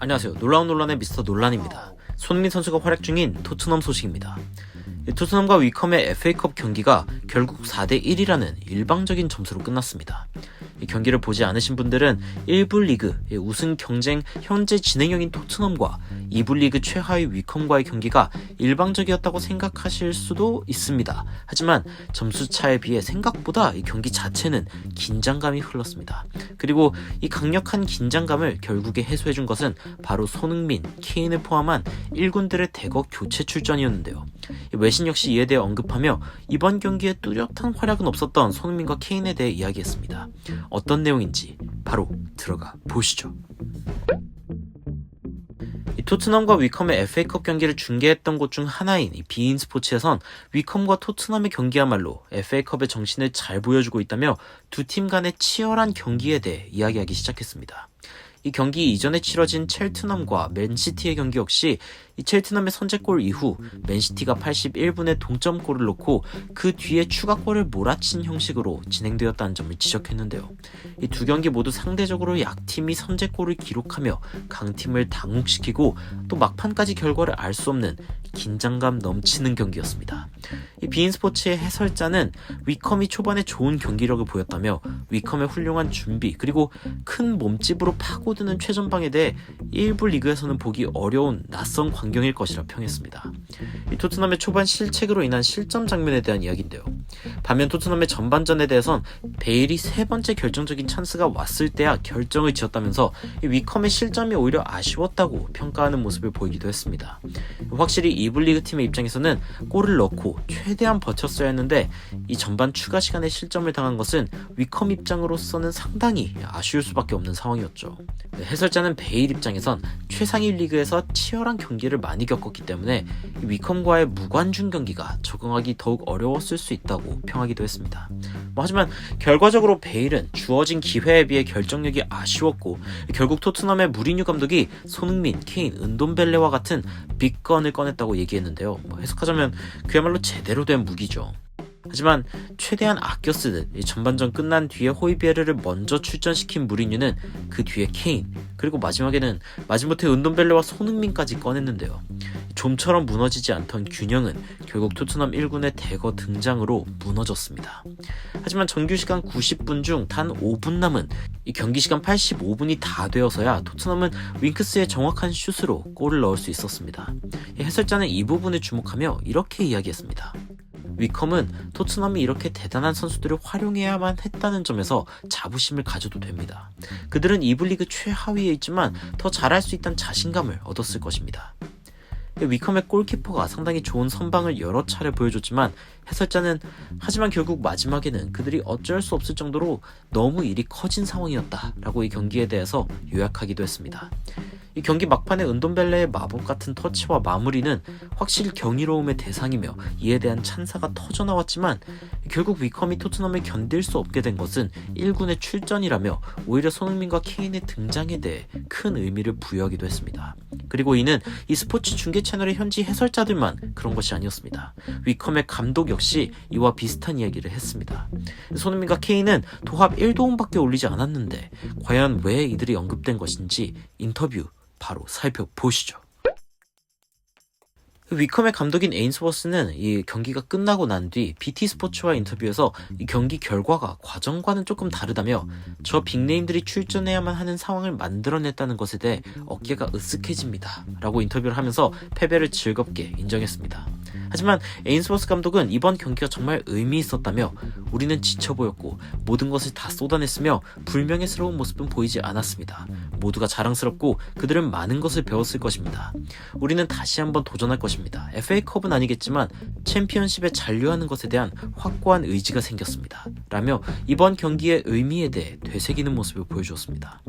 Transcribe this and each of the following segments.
안녕하세요. 놀라운 논란의 미스터 논란입니다. 손흥민 선수가 활약 중인 토트넘 소식입니다. 토트넘과 위컴의 FA컵 경기가 결국 4대1이라는 일방적인 점수로 끝났습니다. 이 경기를 보지 않으신 분들은 1부 리그 우승 경쟁 현재 진행형인 토트넘과 2부 리그 최하위 위컴과의 경기가 일방적이었다고 생각하실 수도 있습니다. 하지만 점수차에 비해 생각보다 이 경기 자체는 긴장감이 흘렀습니다. 그리고 이 강력한 긴장감을 결국에 해소해준 것은 바로 손흥민, 케인을 포함한 1군들의 대거 교체 출전이었는데요. 외신 역시 이에 대해 언급하며 이번 경기에 뚜렷한 활약은 없었던 손흥민과 케인에 대해 이야기했습니다. 어떤 내용인지 바로 들어가 보시죠. 토트넘과 위컴의 FA컵 경기를 중계했던 곳 중 하나인 비인 스포츠에선 위컴과 토트넘의 경기야말로 FA컵의 정신을 잘 보여주고 있다며 두 팀 간의 치열한 경기에 대해 이야기하기 시작했습니다. 이 경기 이전에 치러진 첼트넘과 맨시티의 경기 역시 이 첼트넘의 선제골 이후 맨시티가 81분에 동점골을 넣고 그 뒤에 추가골을 몰아친 형식으로 진행되었다는 점을 지적했는데요. 이 두 경기 모두 상대적으로 약팀이 선제골을 기록하며 강팀을 당혹시키고 또 막판까지 결과를 알 수 없는 긴장감 넘치는 경기였습니다. 이 비인스포츠의 해설자는 위컴이 초반에 좋은 경기력을 보였다며 위컴의 훌륭한 준비 그리고 큰 몸집으로 파고드는 최전방에 대해 1부 리그에서는 보기 어려운 낯선 광경일 것이라 평했습니다. 이 토트넘의 초반 실책으로 인한 실점 장면에 대한 이야기인데요. 반면 토트넘의 전반전에 대해선 베일이 세 번째 결정적인 찬스가 왔을 때야 결정을 지었다면서 이 위컴의 실점이 오히려 아쉬웠다고 평가하는 모습을 보이기도 했습니다. 확실히 2부 리그 팀의 입장에서는 골을 넣고 최대한 버텼어야 했는데 이 전반 추가 시간에 실점을 당한 것은 위컴 입장으로서는 상당히 아쉬울 수밖에 없는 상황이었죠. 해설자는 베일 입장에선 최상위 리그에서 치열한 경기를 많이 겪었기 때문에 위컴과의 무관중 경기가 적응하기 더욱 어려웠을 수 있다고 평하기도 했습니다. 하지만 결과적으로 베일은 주어진 기회에 비해 결정력이 아쉬웠고 결국 토트넘의 무리뉴 감독이 손흥민, 케인, 은돔벨레와 같은 빅건을 꺼냈다고 얘기했는데요. 해석하자면 그야말로 제대로 된 무기죠. 하지만 최대한 아껴 쓰듯 전반전 끝난 뒤에 호이비에르를 먼저 출전시킨 무리뉴는 그 뒤에 케인 그리고 마지막에는 마지못해 은돔벨레와 손흥민까지 꺼냈는데요. 좀처럼 무너지지 않던 균형은 결국 토트넘 1군의 대거 등장으로 무너졌습니다. 하지만 정규시간 90분 중 단 5분 남은 이 경기시간 85분이 다 되어서야 토트넘은 윙크스의 정확한 슛으로 골을 넣을 수 있었습니다. 해설자는 이 부분에 주목하며 이렇게 이야기했습니다. 위컴은 토트넘이 이렇게 대단한 선수들을 활용해야만 했다는 점에서 자부심을 가져도 됩니다. 그들은 2부 리그 최하위에 있지만 더 잘할 수 있다는 자신감을 얻었을 것입니다. 위컴의 골키퍼가 상당히 좋은 선방을 여러 차례 보여줬지만 해설자는 하지만 결국 마지막에는 그들이 어쩔 수 없을 정도로 너무 일이 커진 상황이었다라고 이 경기에 대해서 요약하기도 했습니다. 이 경기 막판에 은돔벨레의 마법 같은 터치와 마무리는 확실히 경이로움의 대상이며 이에 대한 찬사가 터져나왔지만 결국 위컴이 토트넘을 견딜 수 없게 된 것은 1군의 출전이라며 오히려 손흥민과 케인의 등장에 대해 큰 의미를 부여하기도 했습니다. 그리고 이는 이 스포츠 중계 채널의 현지 해설자들만 그런 것이 아니었습니다. 위컴의 감독 역시 이와 비슷한 이야기를 했습니다. 손흥민과 케인은 도합 1도움밖에 올리지 않았는데 과연 왜 이들이 언급된 것인지 인터뷰 바로 살펴보시죠. 위컴의 감독인 에인스워스는 이 경기가 끝나고 난 뒤 BT 스포츠와 인터뷰에서 이 경기 결과가 과정과는 조금 다르다며 저 빅네임들이 출전해야만 하는 상황을 만들어냈다는 것에 대해 어깨가 으쓱해집니다 라고 인터뷰를 하면서 패배를 즐겁게 인정했습니다. 하지만 에인스워스 감독은 이번 경기가 정말 의미 있었다며 우리는 지쳐 보였고 모든 것을 다 쏟아냈으며 불명예스러운 모습은 보이지 않았습니다. 모두가 자랑스럽고 그들은 많은 것을 배웠을 것입니다. 우리는 다시 한번 도전할 것입니다. FA컵은 아니겠지만 챔피언십에 잔류하는 것에 대한 확고한 의지가 생겼습니다. 라며 이번 경기의 의미에 대해 되새기는 모습을 보여주었습니다.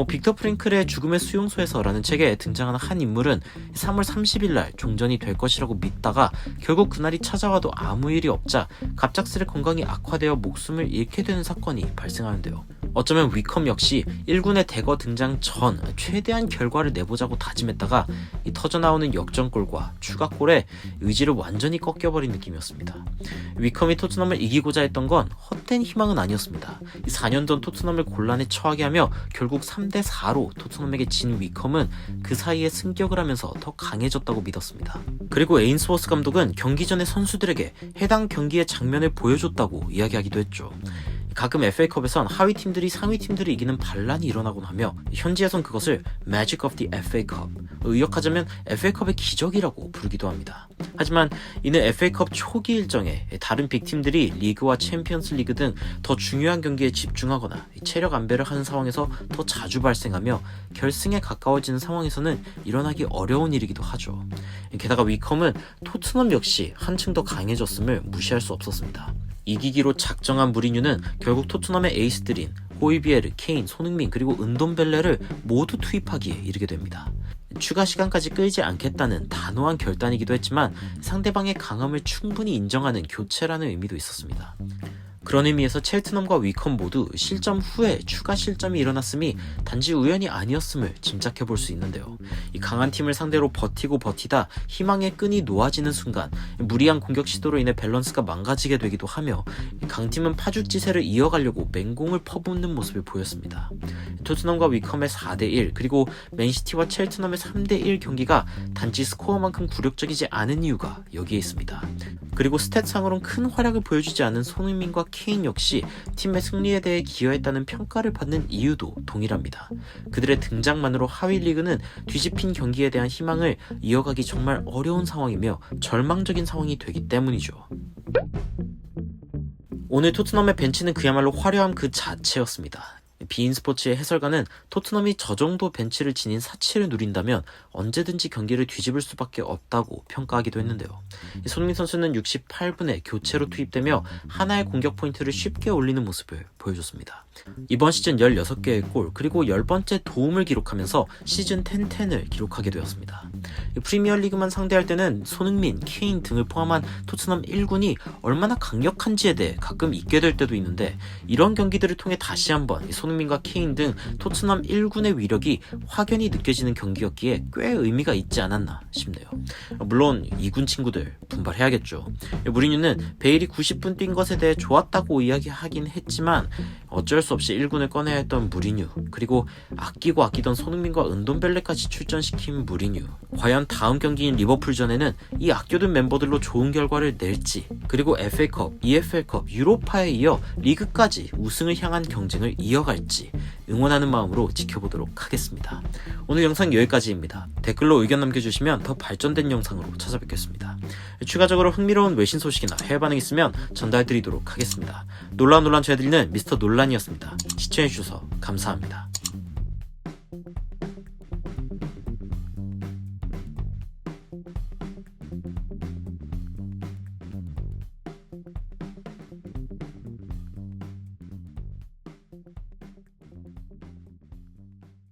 빅터 프랭클의 죽음의 수용소에서 라는 책에 등장하는 한 인물은 3월 30일 날 종전이 될 것이라고 믿다가 결국 그날이 찾아와도 아무 일이 없자 갑작스레 건강이 악화되어 목숨을 잃게 되는 사건이 발생하는데요. 어쩌면 위컴 역시 1군의 대거 등장 전 최대한 결과를 내보자고 다짐했다가 이 터져나오는 역전골과 추가골에 의지를 완전히 꺾여버린 느낌이었습니다. 위컴이 토트넘을 이기고자 했던 건 헛된 희망은 아니었습니다. 4년 전 토트넘을 곤란에 처하게 하며 결국 3대4로 토트넘에게 진 위컴은 그 사이에 승격을 하면서 더 강해졌다고 믿었습니다. 그리고 에인스워스 감독은 경기 전에 선수들에게 해당 경기의 장면을 보여줬다고 이야기하기도 했죠. 가끔 FA컵에선 하위 팀들이 상위 팀들을 이기는 반란이 일어나곤 하며 현지에선 그것을 Magic of the FA Cup, 의역하자면 FA컵의 기적이라고 부르기도 합니다. 하지만 이는 FA컵 초기 일정에 다른 빅팀들이 리그와 챔피언스 리그 등 더 중요한 경기에 집중하거나 체력 안배를 하는 상황에서 더 자주 발생하며 결승에 가까워지는 상황에서는 일어나기 어려운 일이기도 하죠. 게다가 위컴은 토트넘 역시 한층 더 강해졌음을 무시할 수 없었습니다. 이기기로 작정한 무리뉴는 결국 토트넘의 에이스들인 호이비에르, 케인, 손흥민 그리고 은돔벨레를 모두 투입하기에 이르게 됩니다. 추가 시간까지 끌지 않겠다는 단호한 결단이기도 했지만 상대방의 강함을 충분히 인정하는 교체라는 의미도 있었습니다. 그런 의미에서 첼트넘과 위컴 모두 실점 후에 추가 실점이 일어났음이 단지 우연이 아니었음을 짐작해 볼 수 있는데요. 이 강한 팀을 상대로 버티다 희망의 끈이 놓아지는 순간 무리한 공격 시도로 인해 밸런스가 망가지게 되기도 하며 강팀은 파죽지세를 이어가려고 맹공을 퍼붓는 모습을 보였습니다. 토트넘과 위컴의 4대1 그리고 맨시티와 첼트넘의 3대1 경기가 단지 스코어만큼 굴욕적이지 않은 이유가 여기에 있습니다. 그리고 스탯상으론 큰 활약을 보여주지 않은 손흥민과 케인 역시 팀의 승리에 대해 기여했다는 평가를 받는 이유도 동일합니다. 그들의 등장만으로 하위 리그는 뒤집힌 경기에 대한 희망을 이어가기 정말 어려운 상황이며 절망적인 상황이 되기 때문이죠. 오늘 토트넘의 벤치는 그야말로 화려함 그 자체였습니다. 비인스포츠의 해설가는 토트넘이 저 정도 벤치를 지닌 사치를 누린다면 언제든지 경기를 뒤집을 수밖에 없다고 평가하기도 했는데요. 손흥민 선수는 68분에 교체로 투입되며 하나의 공격 포인트를 쉽게 올리는 모습을 보여줬습니다. 이번 시즌 16개의 골 그리고 10번째 도움을 기록하면서 시즌 10-10을 기록하게 되었습니다. 프리미어리그만 상대할 때는 손흥민, 케인 등을 포함한 토트넘 1군이 얼마나 강력한지에 대해 가끔 잊게 될 때도 있는데 이런 경기들을 통해 다시 한번 손흥민과 케인 등 토트넘 1군의 위력이 확연히 느껴지는 경기였기에 꽤 의미가 있지 않았나 싶네요. 물론 2군 친구들 분발해야겠죠. 무리뉴는 베일이 90분 뛴 것에 대해 좋았다고 이야기하긴 했지만 어쩔 수 없이 1군을 꺼내야 했던 무리뉴, 그리고 아끼던 손흥민과 은돔벨레까지 출전시킨 무리뉴. 과연 다음 경기인 리버풀전에는 이 아껴둔 멤버들로 좋은 결과를 낼지, 그리고 FA컵, EFL컵, 유로파에 이어 리그까지 우승을 향한 경쟁을 이어갈지 응원하는 마음으로 지켜보도록 하겠습니다. 오늘 영상 여기까지입니다. 댓글로 의견 남겨주시면 더 발전된 영상으로 찾아뵙겠습니다. 추가적으로 흥미로운 외신 소식이나 해외 반응 있으면 전달드리도록 하겠습니다. 논란 전해드리는 미스터 논란이었습니다. 시청해주셔서 감사합니다.